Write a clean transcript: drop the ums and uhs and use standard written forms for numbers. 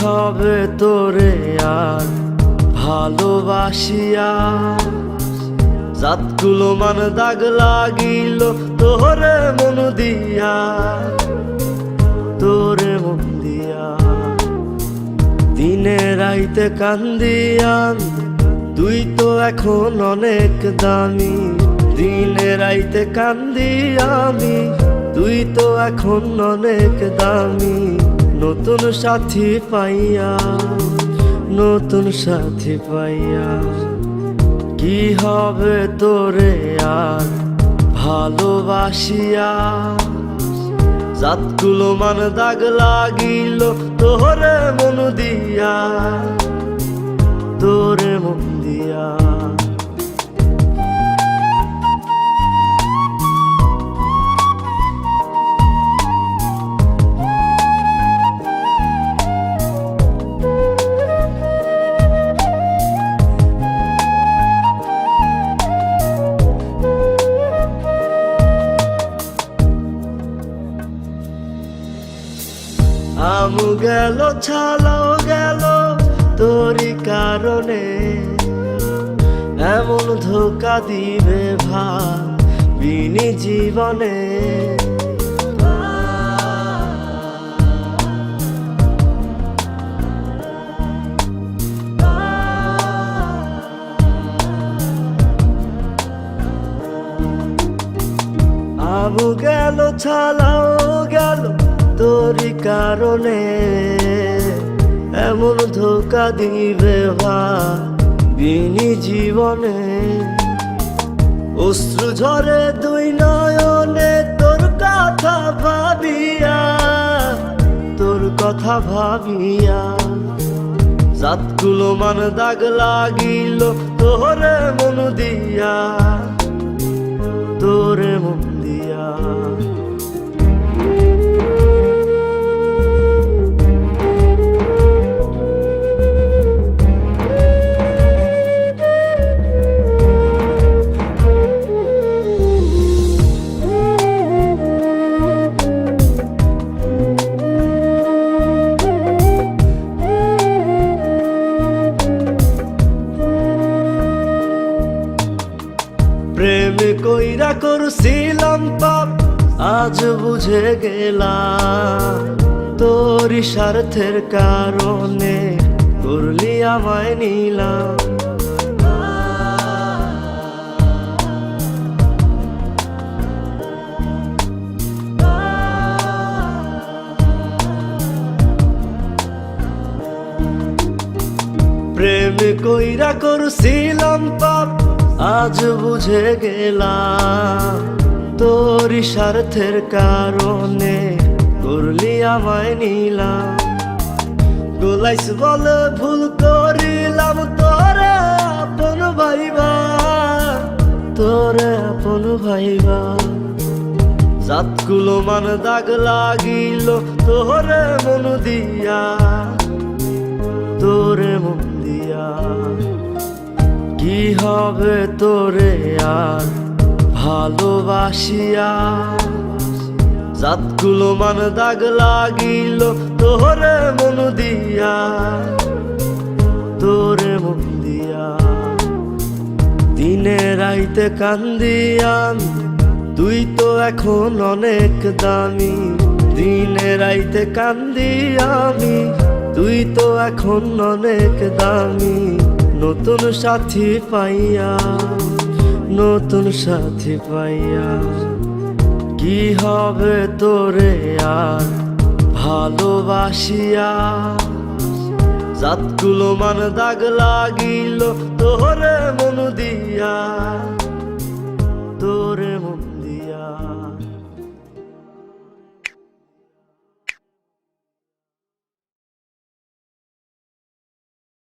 হবে তোরে আর ভালোবাসিয়া, জাতগুলো মান দাগ লাগিল তোরে মন দিয়া, তোরে মন দিয়া। দিনে রাইতে কান্দিয়া তুই তো এখন অনেক দামি, দিনে রাইতে কান্দি আমি তুই তো এখন অনেক দামি। নতুন সাথী পাইয়া, নতুন সাথী পাইয়া, কি হবে তোরে আর ভালোবাসিয়া, জাতগুলো মান দাগ লাগিল তোরে মন দিয়া, তোরে মন দিয়া। আমু গেল ছালাও গেল তোরই কারণে, এমন ধোকা দিবে ভাবিনি জীবনে। আমু গেল ছালাও গেল তোরই কারণে, এমন ধোকা দিবে ভাবিনি জীবনে। অশ্রু ঝরে দুই নয়নে তোর কথা ভাবিয়া, তোর কথা ভাবিয়া, জাতগুলো মান দাগ লাগিল তোরে মন দিয়া, তোরে মন দিয়া। প্রেম কইরা করছিলাম পাপ আজ বুঝে গেলাম, তোর স্বার্থের কারণে করলি আমায় নিলাম। প্রেম কইরা করছিলাম পাপ আজ বুঝে গেলাম, তোর স্বার্থের কারণে করলি আমায় নিলাম। গোলাইস বলে ভুল করিলাম তোরে আপন ভাইবা, তোরে আপন ভাইবা, জাতগুলো মান দাগ লাগিল তোরে মন দিয়া, তোরে মন দিয়া। কি হবে তোরে আর ভালোবাসিয়া, জাতগুলো মান দাগ লাগিল তোরে মন দিয়া, তোরে মন দিয়া। দিনে রাইতে কান্দিয়া তুই তো এখন অনেক দামি, দিনে রাইতে কান্দি আমি তুই তো এখন অনেক দামি। নতুন সাথী পাইয়া, নতুন সাথী পাইয়া, কি হবে তোরে আর ভালোবাসিয়া, জাতগুলো মান দাগ লাগিল তোরে মন দিয়া, তোরে মন